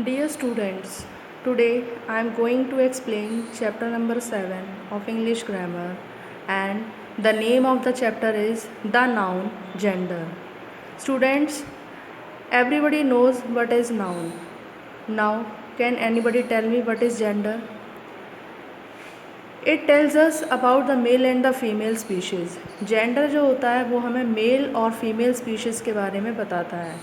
Dear students, today I am going to explain chapter number 7 of English grammar, and the name of the chapter is the noun gender. Students, everybody knows what is noun. Now, can anybody tell me what is gender? It tells us about the male and the female species. Gender जो होता है वो हमें mail और female species के बारे में बताता है.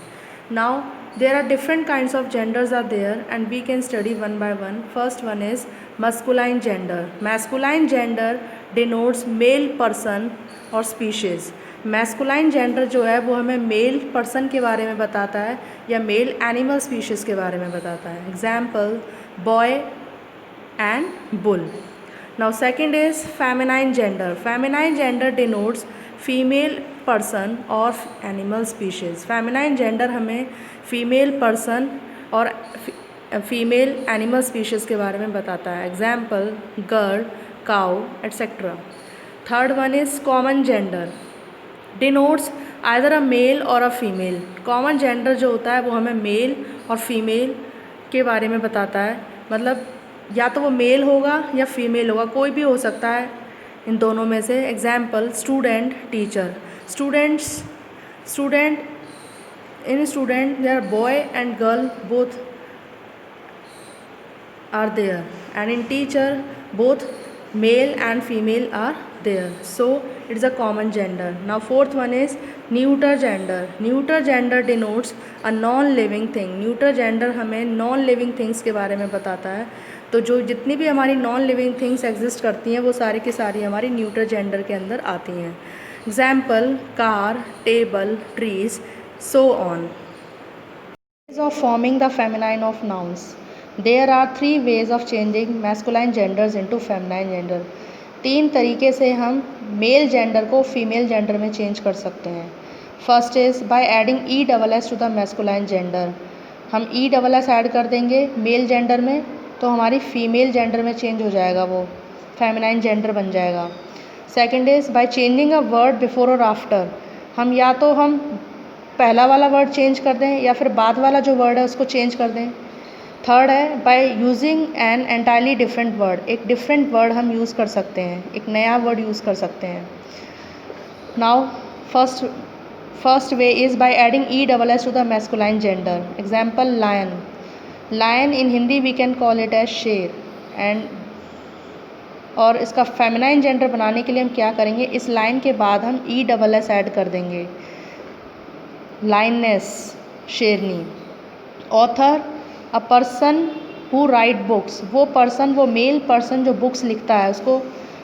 Now there are different kinds of genders are there and we can study one by one. First one is masculine gender. Masculine gender denotes male person और species. मैस्कुलाइन जेंडर जो है वो हमें मेल पर्सन के बारे में बताता है या मेल एनिमल स्पीशीज़ के बारे में बताता है. Example boy and bull. Now second is feminine gender. Feminine gender denotes female person or animal species. Feminine gender हमें female person और female animal species के बारे में बताता है. Example girl, cow, etc. Third one is common gender. Denotes either a male or a female. Common gender जो होता है वो हमें male और female के बारे में बताता है. मतलब या तो वो मेल होगा या फीमेल होगा, कोई भी हो सकता है इन दोनों में से. Example student, teacher. Student they are boy and girl both are there, and in teacher both male and female are there, so it is a common gender. Now fourth one is neuter gender. Neuter gender denotes a non living thing. Neuter gender हमें non living things के बारे में बताता है. तो जो जितनी भी हमारी नॉन लिविंग थिंग्स एग्जिस्ट करती हैं वो सारी की सारी हमारी न्यूटर जेंडर के अंदर आती हैं. Example car, table, trees, so on. Of forming the feminine of nouns. There are three ways of changing masculine genders into feminine gender. 3 तरीके से हम मेल जेंडर को फीमेल जेंडर में चेंज कर सकते हैं. First is by adding ESS to the masculine gender. हम ESS add कर देंगे मेल जेंडर में तो हमारी फीमेल जेंडर में चेंज हो जाएगा, वो फेमिनाइन जेंडर बन जाएगा. Second is by changing a word before और आफ्टर. हम पहला वाला वर्ड चेंज कर दें या फिर बाद वाला जो वर्ड है उसको चेंज कर दें. थर्ड है by using an entirely different word. एक डिफरेंट वर्ड हम यूज़ कर सकते हैं, एक नया वर्ड यूज़ कर सकते हैं. Now first way is by adding ESS to the masculine gender. Example lion. Lion in Hindi we can call it as शेर. एंड और इसका फेमिनाइन जेंडर बनाने के लिए हम क्या करेंगे, इस लाइन के बाद हम ESS ऐड कर देंगे. लाइनेस, शेरनी. Author, a person who right books. वो मेल पर्सन जो बुक्स लिखता है उसको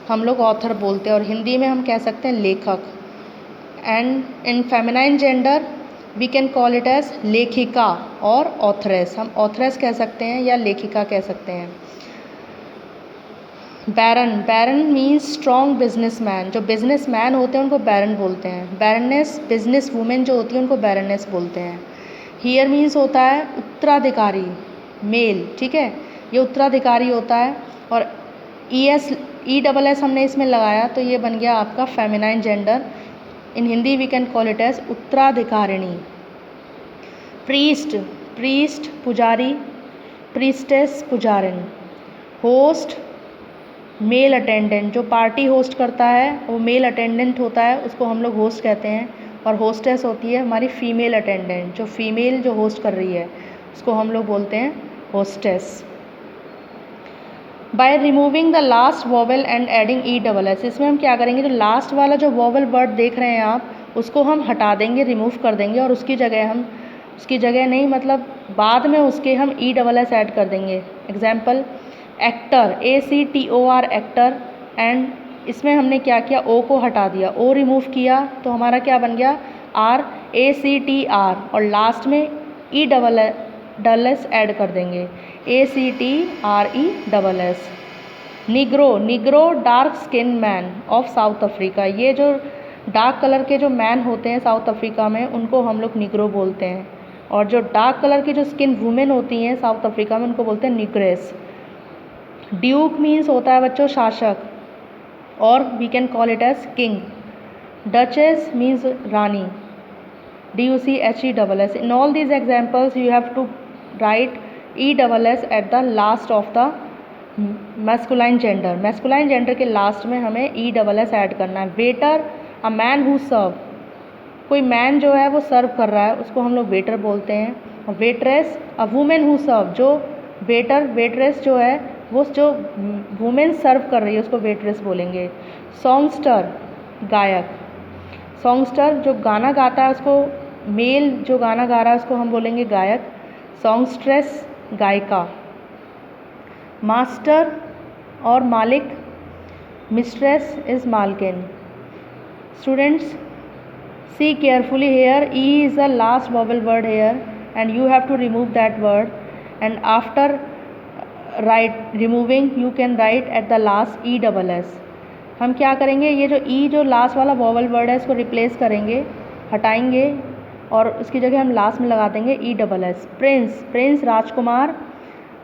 हम लोग ऑथर बोलते हैं और हिंदी में हम कह सकते हैं लेखक. And in feminine gender we can call it as लेखिका और ऑथरेस. हम ऑथरेस कह सकते हैं या लेखिका कह सकते हैं. बैरन मीन्स स्ट्रॉन्ग बिजनेसमैन. जो बिजनेसमैन होते हैं उनको बैरन बोलते हैं. बैरनेस, बिजनेस वुमेन जो होती है उनको बैरनेस बोलते हैं. हियर मीन्स होता है उत्तराधिकारी, मेल. ठीक है, ये उत्तराधिकारी होता है और ESS हमने इसमें लगाया तो ये बन गया आपका feminine gender. In Hindi we can call it as उत्तराधिकारिणी. प्रीस्ट पुजारी, प्रीस्टेस पुजारिन. Host, male attendant. जो पार्टी होस्ट करता है वो मेल अटेंडेंट होता है, उसको हम लोग होस्ट कहते हैं. और होस्टेस होती है हमारी फीमेल अटेंडेंट. जो फीमेल जो होस्ट कर रही है उसको हम लोग बोलते हैं hostess. By removing the last vowel and adding ESS. इसमें हम क्या करेंगे, जो लास्ट वाला जो वॉवल वर्ड देख रहे हैं आप उसको हम हटा देंगे, रिमूव कर देंगे और उसकी जगह नहीं मतलब बाद में उसके हम ESS ऐड कर देंगे. Example actor, ACTOR actor. And इसमें हमने क्या किया, O को हटा दिया, O रिमूव किया तो हमारा क्या बन गया RACTR और लास्ट में ESS ऐड कर देंगे, ACTRESS. Negro, dark skin man of south Africa. ये जो डार्क कलर के जो मैन होते हैं साउथ अफ्रीका में उनको हम लोग निग्रो बोलते हैं. और जो डार्क कलर की जो स्किन वुमेन होती हैं साउथ अफ्रीका में उनको बोलते हैं निग्रेस. ड्यूक मीन्स होता है बच्चों शासक और we can call it as king. Duchess means रानी, DUCHESS. In all these examples you have to write E double S at the last of the masculine gender. Masculine gender के लास्ट में हमें ई डबल एस ऐड करना है। Waiter, a man who serve, कोई man जो है वो सर्व कर रहा है उसको हम लोग वेटर बोलते हैं। और waitress, a women who serve, जो वेटर वेट्रेस जो है वो जो वुमेन सर्व कर रही है उसको वेट्रेस बोलेंगे। सॉन्गस्टर, गायक, सॉन्गस्टर जो गाना गाता है उसको, मेल जो गाना गा रहा है उसको हम बोलेंगे गायक। सॉन्गस्ट्रेस, गायिका। मास्टर और मालिक, मिस्ट्रेस इज मालकिन। Students, see carefully here, e is the last vowel word here and you have to remove that word, and after removing you can write at the last e double s। हम क्या करेंगे, ये जो e जो last वाला vowel word है इसको replace करेंगे, हटाएंगे और उसकी जगह हम लास्ट में लगा देंगे E double S. Prince, prince राजकुमार,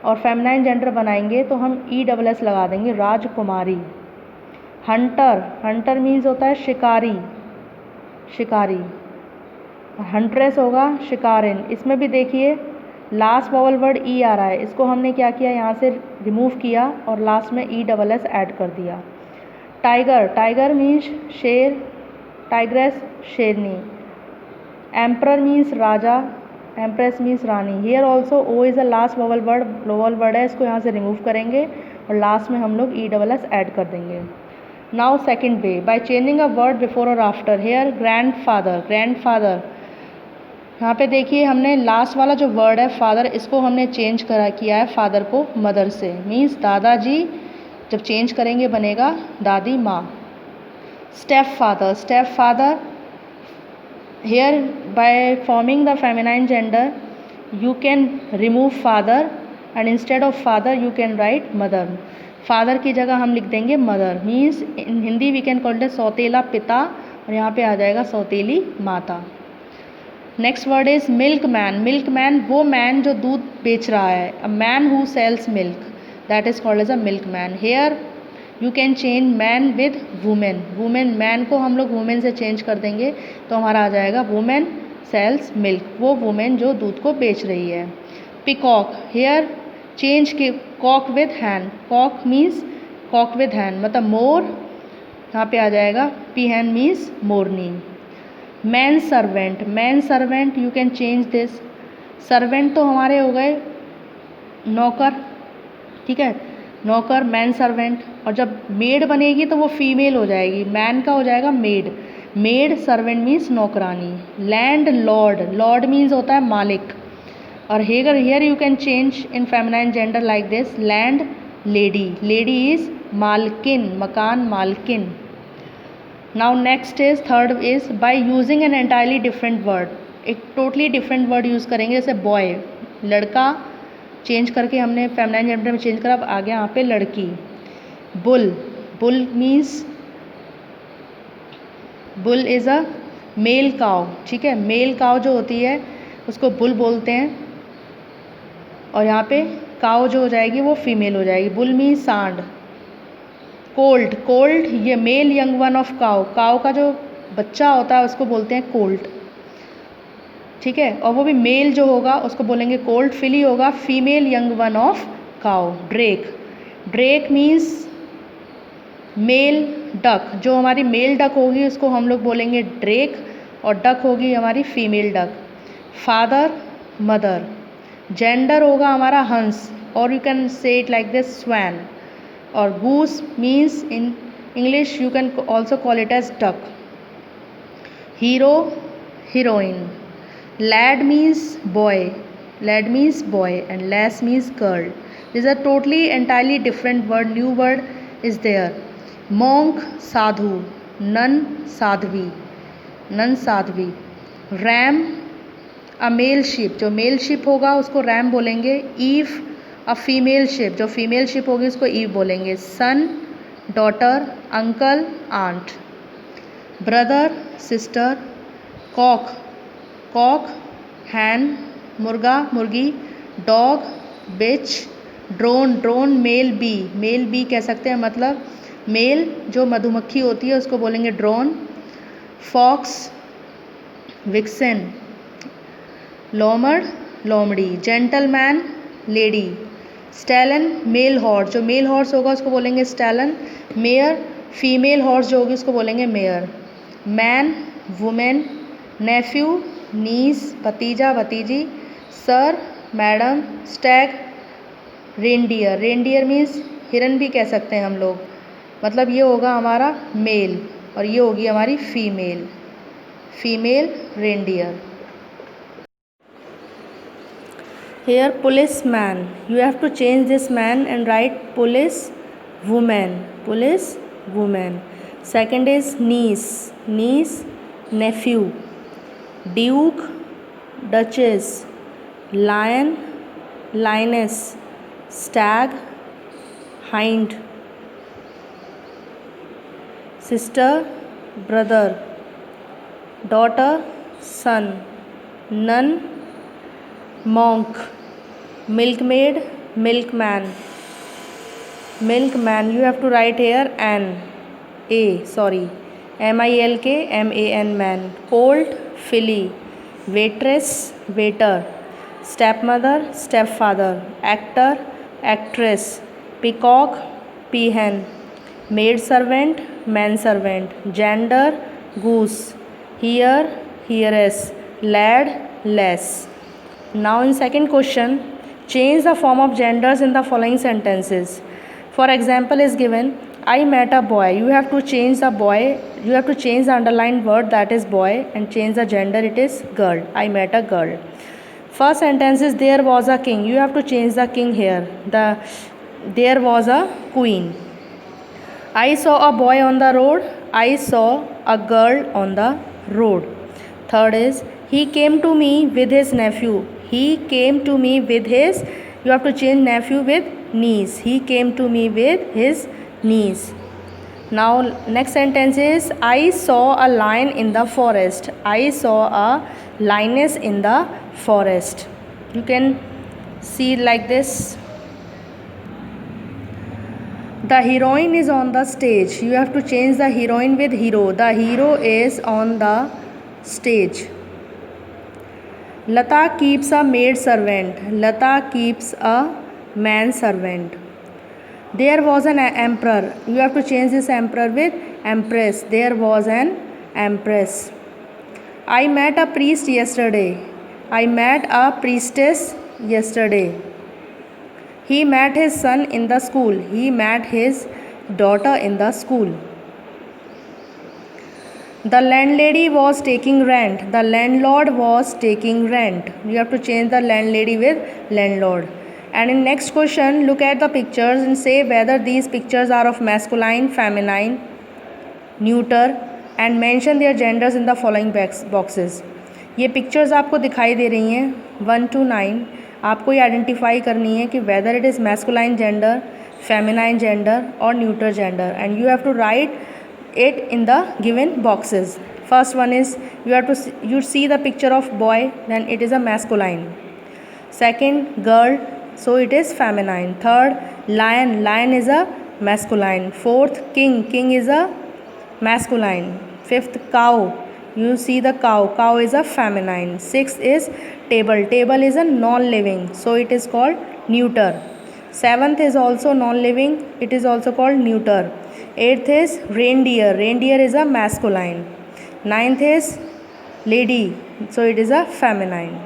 और फेमिनाइन जेंडर बनाएंगे तो हम ई डबल एस लगा देंगे राजकुमारी। हंटर, हंटर मीन्स होता है शिकारी, शिकारी। हंट्रेस होगा शिकारिन। इसमें भी देखिए लास्ट वॉवल वर्ड ई आ रहा है, इसको हमने क्या किया, यहाँ से रिमूव किया और लास्ट में ई डबल एस ऐड कर दिया। टाइगर, टाइगर मीन्स शेर, टाइग्रेस शेरनी। एम्प्रर मीन्स राजा, एम्प्रेस मीन्स रानी। Here also O is the last vowel word है, इसको यहाँ से रिमूव करेंगे और लास्ट में हम लोग ई डबल एस ऐड कर देंगे। Now second way, by changing a word before और after. Here grandfather, grandfather, यहाँ पे देखिए हमने लास्ट वाला जो वर्ड है फादर, इसको हमने चेंज किया है फादर को मदर से, मीन्स दादाजी। जब चेंज करेंगे बनेगा दादी माँ। Stepfather, stepfather, here by forming the feminine gender you can remove father and instead of father you can write mother. Father की जगह हम लिख देंगे mother, means in Hindi we can call it सौतेला पिता, और यहाँ पे आ जाएगा सौतेली माता। Next word is milkman, milkman वो मैन जो दूध बेच रहा है, a man who sells milk, that is called as a milk man. Here you can change man with women, women, man को हम लोग वुमेन से चेंज कर देंगे तो हमारा आ जाएगा वुमेन सेल्स मिल्क, वो वुमेन जो दूध को बेच रही है। Peacock, here change the cock with hen, cock means cock with hen मतलब मोर, यहाँ पे आ जाएगा पी हैन मीन्स मोरनी। Man servant, man servant you can change this, servant तो हमारे हो गए नौकर, ठीक है, नौकर मैन सर्वेंट, और जब मेड बनेगी तो वो फीमेल हो जाएगी, मैन का हो जाएगा मेड, मेड सर्वेंट मीन्स नौकरानी। लैंड लॉर्ड, लॉर्ड मीन्स होता है मालिक, और here you can change in feminine gender like this, land lady, lady is malkin, makan malkin। now next is third is by using an entirely different word, एक totally different word use करेंगे, जैसे boy, लड़का change करके हमने feminine gender में change करा, अब आ गया यहाँ पे लड़की। Bull, bull means bull is a male cow, ठीक है, मेल काव जो होती है उसको बुल बोलते हैं, और यहाँ पे काव जो हो जाएगी वो फीमेल हो जाएगी। बुल मीन्स सांड। कोल्ट, कोल्ट ये मेल यंग वन ऑफ काव, काव का जो बच्चा होता है उसको बोलते हैं कोल्ट, ठीक है, और वो भी मेल जो होगा उसको बोलेंगे कोल्ट, फिली होगा फीमेल यंग वन ऑफ काव। Drake, Drake means male duck, जो हमारी मेल डक होगी उसको हम लोग बोलेंगे ड्रेक, और डक होगी हमारी female duck. Father, mother. Gender होगा हमारा हंस, और you can say it like this swan, और goose means in English you can also call it as duck. Hero, heroine. Lad means boy, lad means boy and lass means girl. These are totally entirely different word, new word is there. Monk, sadhu. Nun, sadhvi, nun sadhvi. Ram, a male sheep, जो male sheep होगा उसको ram बोलेंगे। Ewe, a female sheep, जो female sheep होगी उसको ewe बोलेंगे। Son, daughter, uncle, aunt. Brother, sister. Cock, cock, hen, मुर्गा, मुर्गी। Dog, bitch. Drone, drone male bee, male bee कह सकते हैं, मतलब मेल जो मधुमक्खी होती है उसको बोलेंगे ड्रोन। Fox, vixen. लोमड़, लोमड़ी। Gentleman, lady. Stallion male horse, जो मेल हॉर्स होगा उसको बोलेंगे स्टैलन। मेयर फीमेल हॉर्स जो होगी उसको बोलेंगे मेयर। मैन वुमेन, नेफ्यू नीस भतीजा भतीजी, sir madam, Stag reindeer. Reindeer means हिरन भी कह सकते हैं हम लोग, मतलब ये होगा हमारा मेल और ये होगी हमारी female, female reindeer. Here policeman, you have to change this man and write police woman, police woman. Second is niece, niece nephew, duke duchess, lion lioness, stag hind, sister brother, daughter son, nun monk, milkmaid milkman, milkman you have to write here milk man. Colt filly, waitress waiter, stepmother stepfather, actor actress, peacock peahen, maid servant manservant, gender goose, here heiress, lad lass. Now in second question, change the form of genders in the following sentences. For example is given, I met a boy. You have to change the boy, you have to change the underlined word, that is boy, and change the gender, it is girl. I met a girl. First sentence is there was a king. You have to change the king here. There was a queen. I saw a boy on the road. I saw a girl on the road. Third is he came to me with his nephew. He came to me with his, you have to change nephew with niece. He came to me with his niece. Now next sentence is I saw a lion in the forest. I saw a lioness in the forest. You can see like this. The heroine is on the stage. You have to change the heroine with hero. The hero is on the stage. Lata keeps a maid servant. Lata keeps a man servant. There was an emperor. You have to change this emperor with empress. There was an empress. I met a priest yesterday. I met a priestess yesterday. He met his son in the school. He met his daughter in the school. The landlady was taking rent. The landlord was taking rent. You have to change the landlady with landlord. And in next question, look at the pictures and say whether these pictures are of masculine, feminine, neuter, and mention their genders in the following boxes. ये pictures आपको दिखाई दे रही हैं 1 to 9. आपको ये identify करनी है कि whether it is masculine gender, feminine gender or neuter gender, and you have to write it in the given boxes. First one is you see the picture of boy, then it is a masculine. Second, girl, so it is feminine. Third, lion is a masculine. Fourth, king is a masculine. Fifth, cow, you see the cow is a feminine. Sixth is table is a non-living, so it is called neuter. Seventh is also non-living, it is also called neuter. Eighth is reindeer is a masculine. Ninth is lady, so it is a feminine.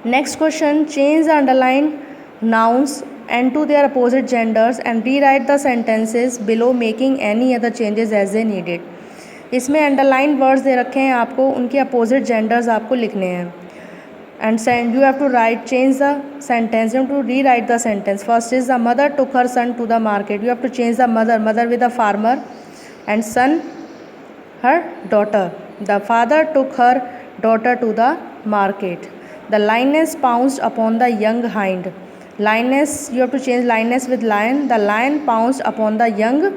Next question, change the underlined nouns and to their opposite genders and rewrite the sentences below making any other changes as they needed. इसमें underline words दे रखे हैं आपको, उनके opposite genders आपको लिखने हैं. And you have to change the sentence. You have to rewrite the sentence. First is the mother took her son to the market. You have to change the mother with a farmer, and son her daughter. The father took her daughter to the market. The lioness pounced upon the young hind. Lioness, you have to change lioness with lion. The lion pounced upon the young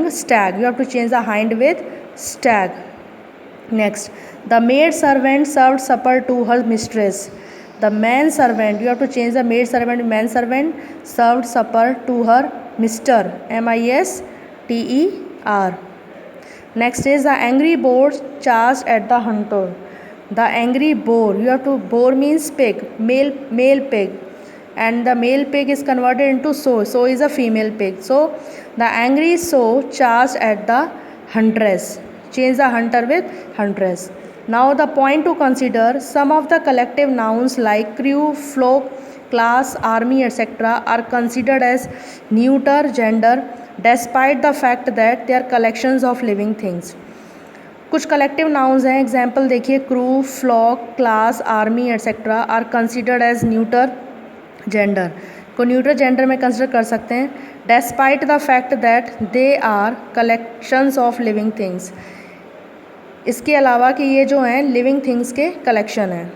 stag. You have to change the hind with stag. Next, the maid servant served supper to her mistress. The man servant, you have to change the maid servant with man servant, served supper to her mister, mister. Next is the angry bird charged at the hunter. The angry boar, you have to, boar means pig, male pig, and the male pig is converted into sow is a female pig. So the angry sow charged at the huntress. Change the hunter with huntress. Now the point to consider, some of the collective nouns like crew, flock, class, army, etc. are considered as neuter gender despite the fact that they are collections of living things. कुछ collective nouns हैं, example देखिए, crew, flock, class, army etcetera are considered as neuter gender, को neuter gender में consider कर सकते हैं despite the fact that they are collections of living things, इसके अलावा कि ये जो हैं लिविंग थिंग्स के कलेक्शन हैं.